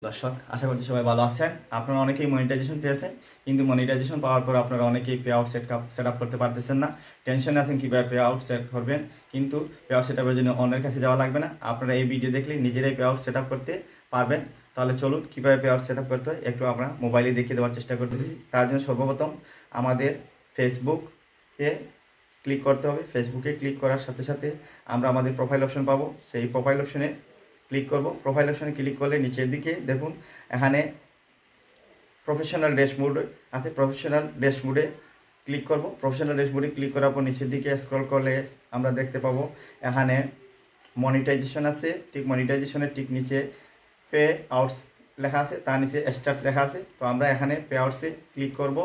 দর্শক আশা করছি সবাই ভালো আছেন। আপনারা অনেকেই মনিটাইজেশন পেয়েছেন, কিন্তু মনিটাইজেশন পাওয়ার পর আপনারা অনেকেই পে আউট সেট আপ করতে পারতেছেন না। টেনশনে আছেন কীভাবে পে আউট সেট করবেন, কিন্তু পে আউট সেট আপের জন্য অন্যের কাছে যাওয়া লাগবে না। আপনারা এই ভিডিও দেখলে নিজেরাই পে আউট সেট আপ করতে পারবেন। তাহলে চলুন কীভাবে পে আউট সেট আপ করতে হয় একটু আমরা মোবাইলে দেখিয়ে দেওয়ার চেষ্টা করতেছি। তার জন্য সর্বপ্রথম আমাদের ফেসবুকে ক্লিক করতে হবে। ফেসবুকে ক্লিক করার সাথে সাথে আমরা আমাদের প্রোফাইল অপশন পাবো। সেই প্রোফাইল অপশনে ক্লিক করব। প্রোফাইল অপশনে ক্লিক করলে নিচের দিকে দেখুন এখানে প্রফেশনাল ড্যাশবোর্ড আছে। প্রফেশনাল ড্যাশবোর্ডে ক্লিক করব। প্রফেশনাল ড্যাশবোর্ডে ক্লিক করার পর নিচের দিকে স্ক্রল করলে আমরা দেখতে পাবো এখানে মনিটাইজেশন আছে। ঠিক মনিটাইজেশনের ঠিক নিচে পে আউটস লেখা আছে, তার নিচে স্টার্স লেখা আছে। তো আমরা এখানে পে আউটসে ক্লিক করব।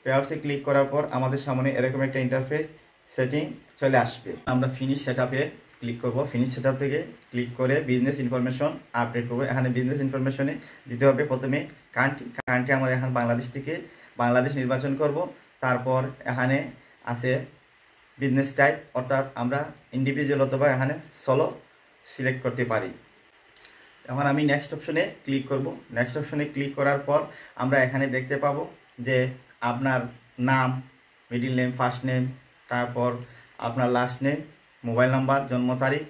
পে আউটসে ক্লিক করার পর আমাদের সামনে এরকম একটা ইন্টারফেস সেটিং চলে আসবে। আমরা ফিনিশ সেট আপে ক্লিক করব। ফিনিশ সেট আপ থেকে ক্লিক করে বিজনেস ইনফরমেশন আপডেট করবো। এখানে বিজনেস ইনফরমেশনে দিতে হবে প্রথমে কান্ট্রি আমরা এখন বাংলাদেশ থেকে বাংলাদেশ নির্বাচন করব। তারপর এখানে আছে বিজনেস টাইপ, অর্থাৎ আমরা ইন্ডিভিজুয়াল অথবা এখানে সোলো সিলেক্ট করতে পারি। এখন আমি নেক্সট অপশনে ক্লিক করব। নেক্সট অপশনে ক্লিক করার পর আমরা এখানে দেখতে পাবো যে আপনার নাম, মিডিল নেম, ফার্স্ট নেম, তারপর আপনার লাস্ট নেম, মোবাইল নাম্বার, জন্ম তারিখ,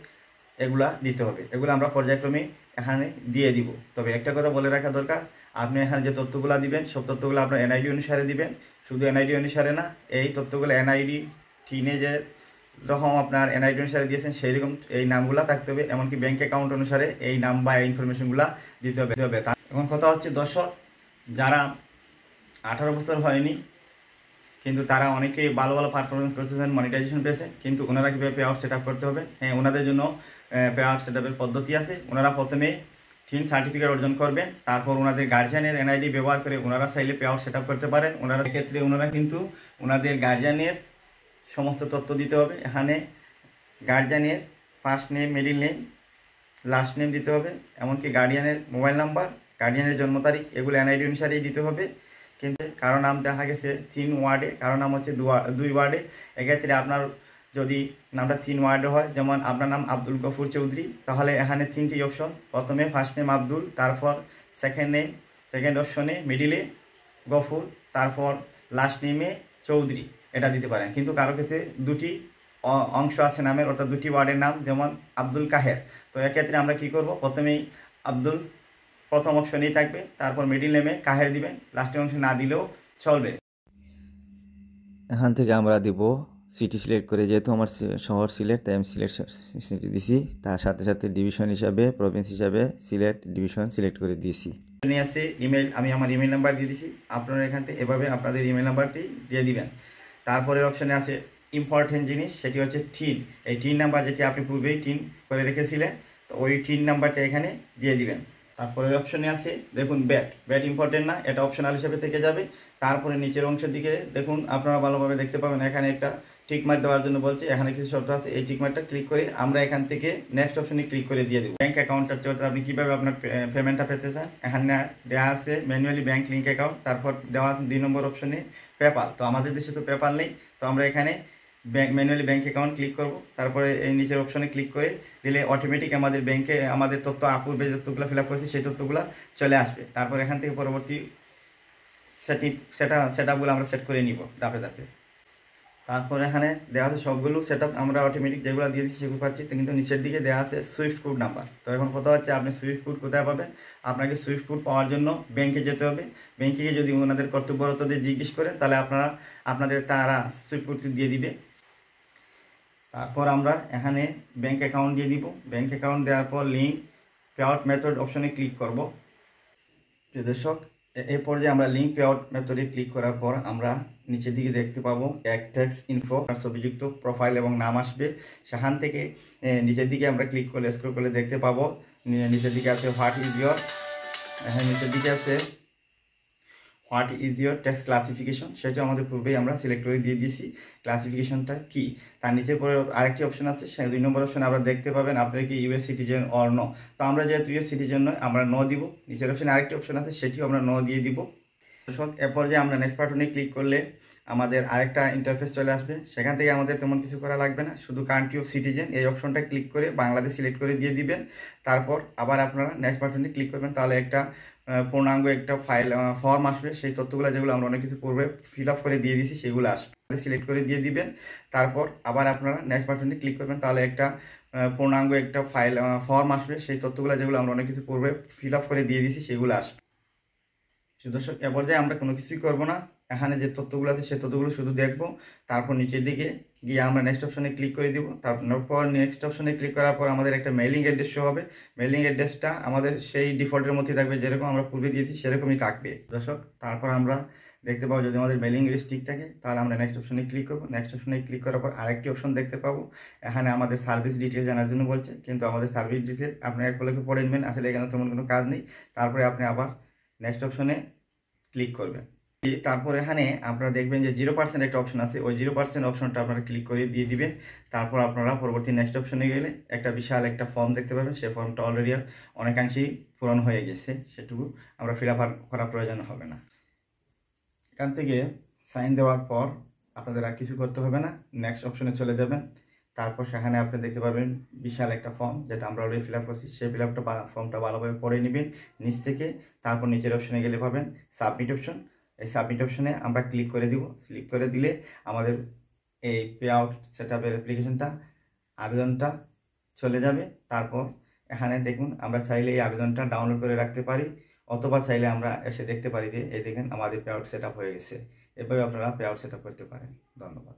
এগুলা দিতে হবে। এগুলো আমরা পর্যায়ক্রমে এখানে দিয়ে দিব। তবে একটা কথা বলে রাখা দরকার, আপনি এখানে যে তথ্যগুলো দিবেন সব তথ্যগুলো আপনার এনআইডি অনুসারে দিবেন। শুধু এনআইডি অনুসারে না, এই তথ্যগুলো এনআইডি যে রকম আপনার এনআইডি অনুসারে দিয়েছেন সেই রকম এই নামগুলো থাকতে হবে। এমনকি ব্যাঙ্ক অ্যাকাউন্ট অনুসারে এই নাম বা এই ইনফরমেশনগুলো দিতে হবে। এখন কথা হচ্ছে দর্শক, যারা 18 বছর হয়নি কিন্তু তারা অনেকেই ভালো ভালো পারফরমেন্স করতেছেন, মনিটাইজেশন পেয়েছে, কিন্তু ওনারা কীভাবে পে আউট সেট আপ করতে হবে, হ্যাঁ ওনাদের জন্য পে আউট সেট আপের পদ্ধতি আছে। ওনারা প্রথমে টিন সার্টিফিকেট অর্জন করবেন, তারপর ওনাদের গার্জিয়ানের এনআইডি ব্যবহার করে ওনারা চাইলে পে আউট সেট আপ করতে পারেন। ওনারা ক্ষেত্রে ওনারা কিন্তু ওনাদের গার্জিয়ানের সমস্ত তথ্য দিতে হবে। এখানে গার্জিয়ানের first name, middle name, last name দিতে হবে, এমনকি গার্ডিয়ানের মোবাইল নাম্বার, গার্ডিয়ানের জন্ম তারিখ, এগুলো এনআইডি অনুসারেই দিতে হবে। কিন্তু কারো নাম দেখা গেছে 3 ওয়ার্ডে, কারো নাম হচ্ছে 2 ওয়ার্ডে। এক্ষেত্রে আপনার যদি নামটা 3 ওয়ার্ডে হয়, যেমন আপনার নাম আব্দুল গফুর চৌধুরী, তাহলে এখানে 3টি অপশন। প্রথমে ফার্স্ট নেম আব্দুল, তারপর সেকেন্ড নেম, সেকেন্ড অপশনে মিডিলে গফুর, তারপর লাস্ট নেমে চৌধুরী, এটা দিতে পারেন। কিন্তু কারো ক্ষেত্রে 2টি অংশ আছে নামের, অর্থাৎ 2টি ওয়ার্ডের নাম, যেমন আব্দুল কাহের। তো এক্ষেত্রে আমরা কি করব, প্রথমেই আব্দুল প্রথম অপশনেই থাকবে, তারপর মিডিল নেমে কাহের দিবেন, লাস্টের অংশে না দিলেও চলবে। এখান থেকে আমরা দিব সিটি সিলেক্ট করে, যেহেতু আমার শহর সিলেট তাই আমি সিলেট সিটি দিছি। তার সাথে সাথে ডিভিশন হিসাবে, প্রভিন্স হিসাবে সিলেট ডিভিশন সিলেক্ট করে দিয়েছি। আছে ইমেল, আমি আমার ইমেল নাম্বার দিয়ে দিছি। আপনারা এখান থেকে এভাবে আপনাদের ইমেল নাম্বারটি দিয়ে দিবেন। তারপরের অপশানে আছে ইম্পর্টেন্ট জিনিস, সেটি হচ্ছে টিন। এই টিন নাম্বার যেটি আপনি পূর্বেই টিন করে রেখেছিলেন, তো ওই টিন নাম্বারটা এখানে দিয়ে দিবেন। তারপরের অপশনে আছে দেখুন ব্যাট ইম্পর্টেন্ট না, এটা অপশনাল হিসেবে থেকে যাবে। তারপরে নিচের অংশের দিকে দেখুন, আপনারা ভালোভাবে দেখতে পাবেন এখানে একটা টিক মার্ক দেওয়ার জন্য বলছে। এখানে কিছু শর্ত আছে, এই টিক মার্কটা ক্লিক করে আমরা এখান থেকে নেক্সট অপশনে ক্লিক করে দিয়ে দেবো। ব্যাঙ্ক অ্যাকাউন্টটা হচ্ছে আপনি কীভাবে আপনার পেমেন্টটা পেতে চান। এখানে দেওয়া আছে ম্যানুয়ালি ব্যাঙ্ক লিঙ্ক অ্যাকাউন্ট, তারপর দেওয়া আছে 2 নম্বর অপশনে পেপাল। তো আমাদের দেশে তো পেপাল নেই, তো আমরা এখানে ম্যানুয়ালি ব্যাঙ্ক অ্যাকাউন্ট ক্লিক করব। তারপরে এই নিচের অপশনে ক্লিক করে দিলে অটোমেটিক আমাদের ব্যাংকে আমাদের তথ্য পূর্বে যে তথ্যগুলো ফিল আপ করেছি সেই তথ্যগুলো চলে আসবে। তারপর এখান থেকে পরবর্তী সেট আপগুলো আমরা সেট করে নিব ধাপে ধাপে। তারপর এখানে দেওয়া আছে সবগুলো সেট আপ আমরা অটোমেটিক যেগুলো দিয়ে দিচ্ছি সেগুলো পাচ্ছি, কিন্তু নিচের দিকে দেওয়া আছে সুইফট কোড নাম্বার। তো এখন কথা হচ্ছে আপনি সুইফট কোড কোথায় পাবেন। আপনাকে সুইফট কোড পাওয়ার জন্য ব্যাংকে যেতে হবে। ব্যাংকে যদি ওনাদের কর্তব্যরতদের জিজ্ঞেস করেন, তাহলে তারা সুইফট কোড দিয়ে দিবে। তারপর আমরা এখানে ব্যাঙ্ক অ্যাকাউন্ট দিয়ে দিব। ব্যাঙ্ক অ্যাকাউন্ট দেওয়ার পর লিঙ্ক পে আউট মেথড অপশনে ক্লিক করব। প্রিয় দর্শক, এই পর্যায়ে আমরা লিঙ্ক পে আউট মেথডে ক্লিক করার পর আমরা নিচের দিকে দেখতে পাবো এক ট্যাক্স ইনফো, ছবিযুক্ত প্রোফাইল এবং নাম আসবে। সেখান থেকে নিচের দিকে আমরা ক্লিক করলে স্ক্রল করলে দেখতে পাবো নিচের দিকে আছে হোয়াট ইজ ইয়োর, নিচের দিকে আছে what is your tax classification, সেটা আমাদের পূর্বেই আমরা সিলেক্ট করে দিয়ে দিয়েছি। ক্লাসিফিকেশনটা কি, তার নিচে পরে আরেকটি অপশন আছে, সে 2 নম্বর অপশন আমরা দেখতে পাবেন আপনার কি ইউএস সিটিজেন অর নো। তো আমরা যেহেতু ইউএস সিটিজেন নয়, আমরা নো দিব। নিচের অপশনে আরেকটি অপশন আছে, সেটিও আমরা নো দিয়ে দিব। দর্শক, এরপর যে আমরা নেক্সট বাটনে ক্লিক করলে আমাদের আরেকটা ইন্টারফেস চলে আসবে। সেখান থেকে আমাদের তেমন কিছু করা লাগবে না, শুধু কান্ট্রি অফ সিটিজেন এই অপশনটা ক্লিক করে বাংলাদেশ সিলেক্ট করে দিয়ে দিবেন। তারপর আবার আপনারা নেক্সট বাটনে ক্লিক করবেন, তাহলে একটা পূর্ণাঙ্গ একটা ফাইল ফর্ম আসবে। সেই তথ্যগুলো যেগুলো আমরা অনেক কিছু পূর্বে ফিল আপ করে দিয়ে দিয়েছি সেগুলো আসবে, সিলেক্ট করে দিয়ে দিবেন। তারপর আবার আপনারা নেক্সট বাটনে ক্লিক করবেন, তাহলে একটা পূর্ণাঙ্গ একটা ফাইল ফর্ম আসবে। সেই তথ্যগুলো যেগুলো আমরা অনেক কিছু পূর্বে ফিল আপ করে দিয়ে দিয়েছি সেগুলো আসবে। দর্শক, এ পর্যায়ে আমরা কোনো কিছুই করবো না, এখানে যে তথ্যগুলো আছে সেই তথ্যগুলো শুধু দেখবো। তারপর নিচের দিকে গিয়ে আমরা নেক্সট অপশনে ক্লিক করে দিব। তারপর নেক্সট অপশনে ক্লিক করার পর আমাদের একটা মেইলিং অ্যাড্রেস শো হবে। মেইলিং অ্যাড্রেসটা আমাদের সেই ডিফল্টের মধ্যে থাকবে, যেরকম আমরা পূর্বে দিয়েছি সেরকমই থাকবে দর্শক। তারপর আমরা দেখতে পাবো যদি আমাদের মেইলিং অ্যাড্রেস ঠিক থাকে তাহলে আমরা নেক্সট অপশনে ক্লিক করবো। নেক্সট অপশনে ক্লিক করার পর আরেকটি অপশন দেখতে পাবো, এখানে আমাদের সার্ভিস ডিটেলস জানার জন্য বলছে, কিন্তু আমাদের সার্ভিস ডিটেলস আপনি এক পলকে পড়ে নেবেন, আসলে এখানে তেমন কোনো কাজ নেই। তারপরে আপনি আবার নেক্সট অপশনে ক্লিক করবেন। তারপর এখানে আপনারা দেখবেন যে 0% একটা অপশন আছে, ওই 0% অপশনটা আপনারা ক্লিক করে দিয়ে দিবেন। তারপর আপনারা পরবর্তী নেক্সট অপশনে গেলে একটা বিশাল একটা ফর্ম দেখতে পাবেন। সেই ফর্মটা অলরেডি অনেকাংশেই পূরণ হয়ে গেছে, সেটুকু আমরা ফিল আপ করার প্রয়োজন হবে না। এখান থেকে সাইন দেওয়ার পর আপনাদের আর কিছু করতে হবে না, নেক্সট অপশনে চলে যাবেন। তারপর সেখানে আপনি দেখতে পারবেন বিশাল একটা ফর্ম, যেটা আমরা অলরেডি ফিল আপ করছি। সেই ফর্মটা ভালোভাবে পড়ে নেবেন নিচ থেকে। তারপর নিচের অপশনে গেলে পাবেন সাবমিট অপশন। এই সাবমিট অপশনে আমরা ক্লিক করে দিব। ক্লিক করে দিলে আমাদের এই পে আউট সেট আপের অ্যাপ্লিকেশনটা আবেদনটা চলে যাবে। তারপর এখানে দেখুন আমরা চাইলে এই আবেদনটা ডাউনলোড করে রাখতে পারি, অথবা চাইলে আমরা এসে দেখতে পারি যে এই দেখেন আমাদের পে আউট সেট আপ হয়ে গেছে। এভাবে আপনারা পে আউট সেট আপ করতে পারেন। ধন্যবাদ।